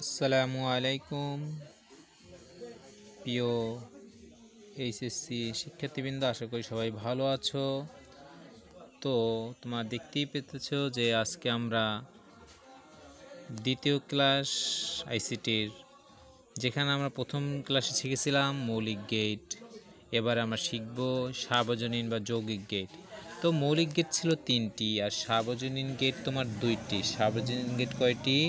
আসসালামু আলাইকুম প্রিয় এইচএসসি শিক্ষার্থীবৃন্দ, আশা করি সবাই ভালো আছো। তো তোমরা দেখতেই পেতেছো যে আজকে আমরা দ্বিতীয় ক্লাস আইসিটির, যেখানে আমরা প্রথম ক্লাসে শিখেছিলাম মৌলিক গেট, এবার আমরা শিখব সার্বজনীন বা যৌগিক গেট। তো মৌলিক গেট ছিল 3টি আর সার্বজনীন গেট তোমার 2টি। সার্বজনীন গেট কয়টি?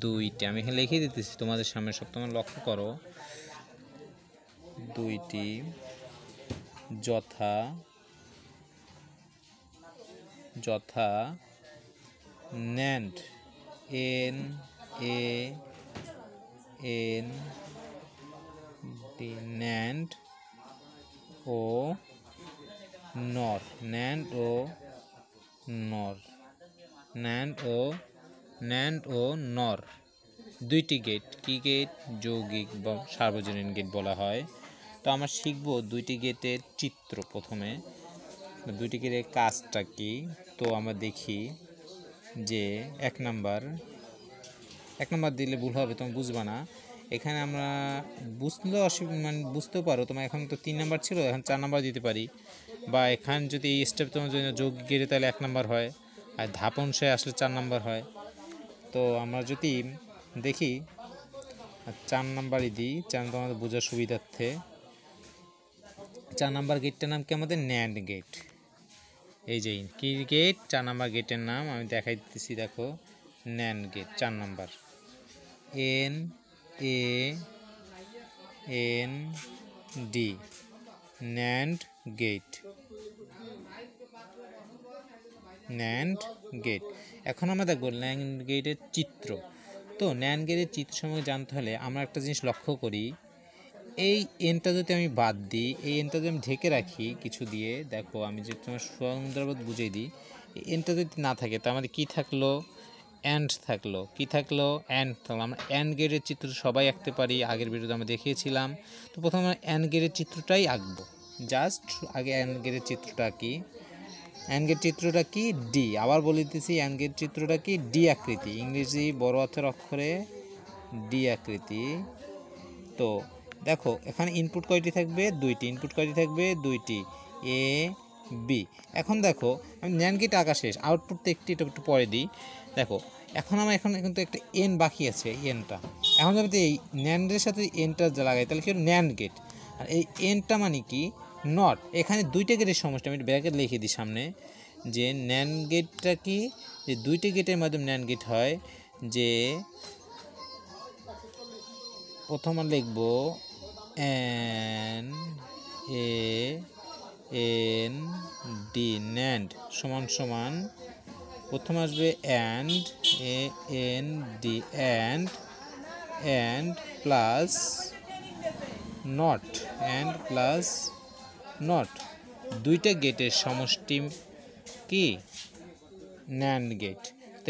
2টি। আমি এখানে লিখে দিতেছি তোমাদের সামনে, সব তোমরা লক্ষ্য করো। 2টি, যথা NAND, NAND ও NOR, NAND ও NOR 2টি গেট। কি গেট? যৌগিক বা সার্বজনীন গেট বলা হয়। তো আমরা শিখব 2টি গেটের চিত্র। প্রথমে 2টি গেটের কাজটা কি, তো আমরা দেখি যে এক নাম্বার দিলে ভুল হবে, তুমি বুঝবা না। এখানে আমরা বুঝতেও পারো। তোমার এখন তো 3 নাম্বার ছিল, এখন 4 নাম্বার দিতে পারি। বা এখানে যদি এই স্টেপ তোমার জন্য যৌগিক গেটে তাহলে 1 নাম্বার হয়, আর ধাপনশায় আসলে 4 নাম্বার হয়। তো আমরা যদি দেখি 4 নাম্বারই দিই, 4 তোমাদের বোঝার সুবিধার্থে। 4 নাম্বার গেটটার নাম কি আমাদের? NAND gate. এই যে কি গেট? 4 নাম্বার গেটের নাম আমি দেখাই দিতেছি, দেখো NAND gate 4 number. NAND NAND gate. এখন আমরা দেখব NAND গেটের চিত্র। তো NAND গেটের চিত্র সম্পর্কে জানতে হলে আমরা একটা জিনিস লক্ষ্য করি। এই এনটা যদি আমি বাদ দিই, এই এনটা যদি আমি ঢেকে রাখি কিছু দিয়ে, দেখো আমি যদি তোমার সুন্দরভাবে বুঝিয়ে দিই, এই এনটা যদি না থাকে তো আমাদের কী থাকলো? অ্যান্ড থাকলো। কি থাকলো? অ্যান্ড থাকলো। আমরা অ্যান্ড গেটের চিত্র সবাই আঁকতে পারি, আগের ভিডিওতে আমরা দেখিয়েছিলাম। তো প্রথমে আমরা অ্যান্ড গেটের চিত্রটাই আঁকবো। জাস্ট আগে অ্যান্ড গেটের চিত্রটা কি? অ্যান্ড গেট চিত্রটা কি? ডি। আবার বলে দিতেছি, অ্যান্ড গেট চিত্রটা কি? ডি আকৃতি, ইংরেজি বড় হাতের অক্ষরে ডি আকৃতি। তো দেখো এখানে ইনপুট কয়টি থাকবে? 2টি। ইনপুট কয়টি থাকবে? 2টি, এ বি। এখন দেখো আমি NAND গেট আঁকা শেষ, আউটপুট তো একটু পরে দিই। দেখো এখন আমার কিন্তু একটা এন বাকি আছে, এনটা। এখন যদি এই NAND-এর সাথে এনটা লাগাই তাহলে কি? NAND gate. আর এই এনটা মানে কি? নট। এখানে 2টা গেটের সমষ্টি, আমি ব্র্যাকেট লিখে দিই সামনে, যে NAND গেটটা কি? যে 2টি গেটের মাধ্যমে NAND গেট হয়। যে প্রথমে লিখব NAND সমান সমান, প্রথমে আসবে AND প্লাস নট, নট। 2টা গেটের সমষ্টি কি? NAND gate. তো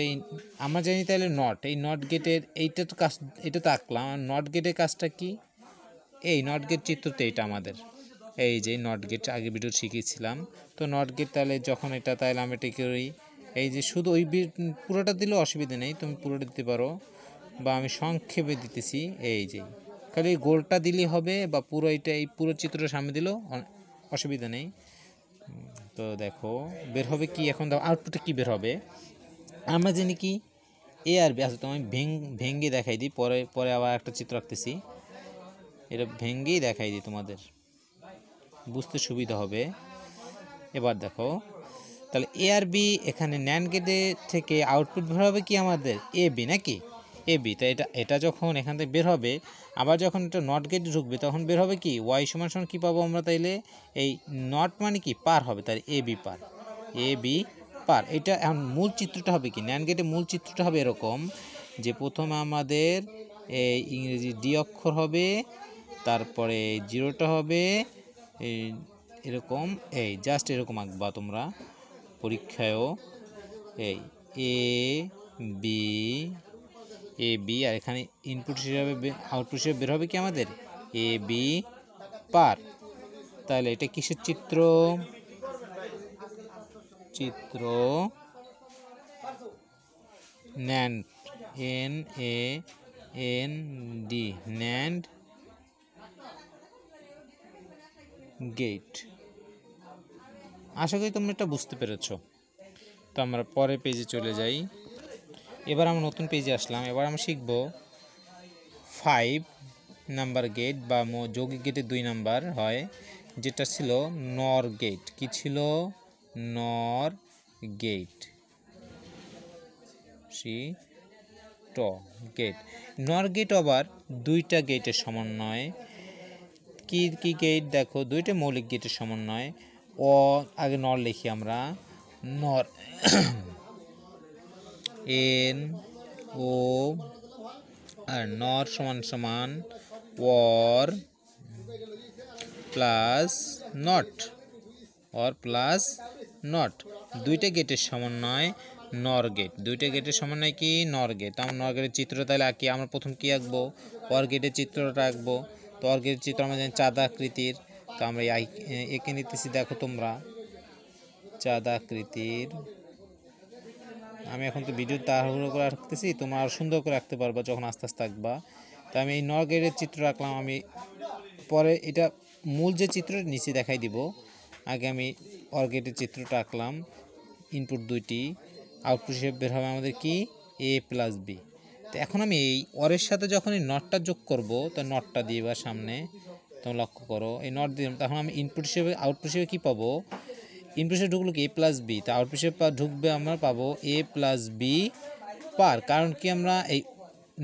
আমরা জানি তাহলে নট, এই নট গেটের এইটা তো কাজ, এটা তো আঁকলাম। আর নট গেটের কাজটা কি? এই নট গেট চিত্র তো এইটা আমাদের, এই যে নট গেট আগে ভিডিও শিখিয়েছিলাম। তো নট গেট তাহলে যখন এটা, তাহলে আমি এটা করি, এই যে শুধু ওই পুরোটা দিলেও অসুবিধা নেই, তুমি পুরোটা দিতে পারো, বা আমি সংক্ষেপে দিতেছি। এই যে খালি গোলটা দিলেই হবে, বা পুরো এটা এই পুরো চিত্রটা সামনে দিলেও অসুবিধা নেই। তো দেখো বের হবে কি? এখন দেখো আউটপুটে কি বের হবে। আমরা জানি কি? এ আর বি। আচ্ছা তোমায় ভেঙ্গে দেখাই দিই, পরে আবার একটা চিত্র আঁকতেছি, এটা ভেঙ্গেই দেখাই দিই, তোমাদের বুঝতে সুবিধা হবে। এবার দেখো তাহলে এ আর বি, এখানে NAND গেটে থেকে আউটপুট বের হবে কি আমাদের? এ বি, নাকি? A B. তাই এটা যখন এখান থেকে বের হবে, আবার যখন এটা নট গেটে ঢুকবে তখন বের হবে কি? ওয়াই সমান সমান কী পাবো আমরা? তাইলে এই নট মানে কি? পার হবে, তাই এ বি পার। এটা এখন মূল চিত্রটা হবে কি? NAND গেটে মূল চিত্রটা হবে এরকম, যে প্রথমে আমাদের এই ইংরেজি ডি অক্ষর হবে, তারপরে জিরোটা হবে, এই এরকম, এই জাস্ট এরকম আঁকবা তোমরা পরীক্ষায়ও। এই এ বি, আর এখানে ইনপুট হিসাবে আউটপুট হিসেবে বের হবে কি আমাদের? A B bar. তাহলে এটা কিসের চিত্র? NAND N D NAND gate. আশা করি তোমরা এটা বুঝতে পেরেছো। তো আমরা পরের পেজে চলে যাই। এবার আমরা নতুন পেজে আসলাম। এবার আমরা শিখব 5 নাম্বার গেট বা যৌগিক গেটের 2 নাম্বার হয়, যেটা ছিল নর গেট। কি ছিল? নর গেট। গেট। নর গেট আবার 2টা গেটের সমন্বয়। কি কি গেট? দেখো 2টা মৌলিক গেটের সমন্বয়। আগে নর লিখি আমরা। নর এন ও আর নর সমান সমান or plus not, or plus not. 2টা গেটের সমন্বয় নর গেট। 2টা গেটের সমন্বয় কি? নর গেট। আমরা নর গেটের চিত্র তাহলে আঁকি। আমরা প্রথম কি আঁকবো? অর গেটের চিত্রটা আঁকবো। তো অর গেটের চিত্র আমরা জানি চাঁদা আকৃতির। তো আমরা এঁকে নিতেছি। দেখো তোমরা চাঁদা আকৃতির। আমি এখন তো ভিডিও তাড়াহুড়ো করে রাখতেছি, তোমরা আরও সুন্দর করে রাখতে পারবা যখন আস্তে আস্তে আঁকবা। তো আমি এই নর গেটের চিত্র রাখলাম। আমি পরে এটা মূল যে চিত্রটা নিচে দেখাই দিব। আগে আমি অর গেটের চিত্রটা আঁকলাম। ইনপুট 2টি, আউটপুট হিসেবে বের হবে আমাদের কি? এ প্লাস বি। তো এখন আমি এই অরের সাথে যখন এই নটটা যোগ করব, তো নটটা দিয়ে বা সামনে তোমরা লক্ষ্য করো এই নট দিলাম। তখন আমি ইনপুট হিসেবে আউটপুট হিসেবে কী পাবো? ইনপুট হিসেবে ঢুকলো কি? এ প্লাস বি। তো আউটপুট হিসেবে ঢুকবে আমরা পাবো এ প্লাস বি পার। কারণ কি? আমরা এই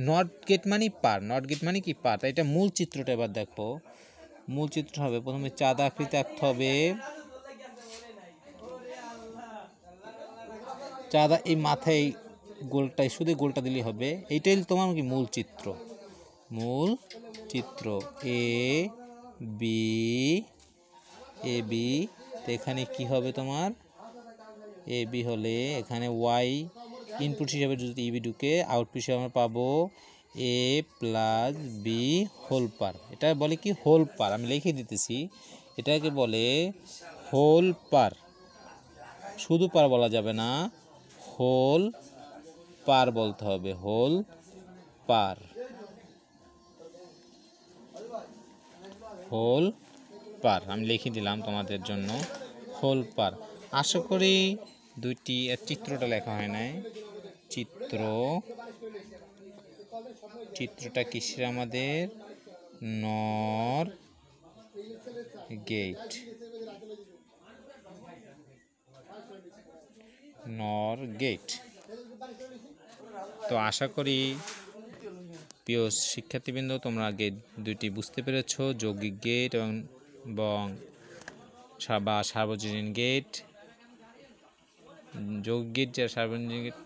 নট গেট মানে পার, নট গেট মানে কি? পার। তাই এটা মূল চিত্রটা এবার দেখো। মূল চিত্র হবে প্রথমে চাঁদা আকৃতি আঁকতে হবে। চাঁদা এই মাথায় গোলটাই, শুধু গোলটা দিলেই হবে। এইটাই তোমার কি? মূল চিত্র। মূল চিত্র এ বি। তো এখানে কি হবে তোমার? এ বি হলে এখানে ওয়াই ইনপুট হিসাবে যদি ইবি ঢুকে, আউটপুট হিসাবে আমরা পাবো এ প্লাস বি হোল পার। এটা বলে কি? হোল পার। আমি লিখে দিতেছি, এটাকে বলে হোল পার। শুধু পার বলা যাবে না, হোল পার বলতে হবে। হোল পার, হোল পার আমি লিখে দিলাম তোমাদের জন্য, হোল পার। আশা করি 2টি চিত্রটা লেখা হয় নাই। চিত্রটা কিসের আমাদের? নর গেট। নর গেট। তো আশা করি প্রিয় শিক্ষার্থীবৃন্দ তোমরা গেট 2টি বুঝতে পেরেছো। যৌগিক গেট এবং সার্বজনীন গেট। যৌগিক গেট যা সার্বজনীন গেট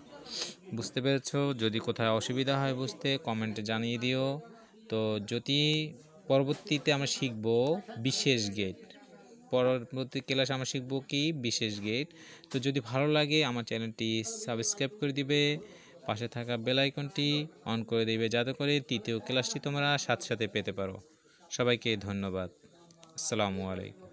বুঝতে পেরেছো। যদি কোথাও অসুবিধা হয় বুঝতে, কমেন্টে জানিয়ে দিও। তো যদি পরবর্তীতে আমরা শিখব বিশেষ গেট। পরবর্তী ক্লাসে আমরা শিখব কি? বিশেষ গেট। তো যদি ভালো লাগে আমার চ্যানেলটি সাবস্ক্রাইব করে দিবে, পাশে থাকা বেল আইকনটি অন করে দিবে, যাতে করে তৃতীয় ক্লাসটি তোমরা সাথে সাথে পেতে পারো। সবাইকে ধন্যবাদ। আসসালামু আলাইকুম।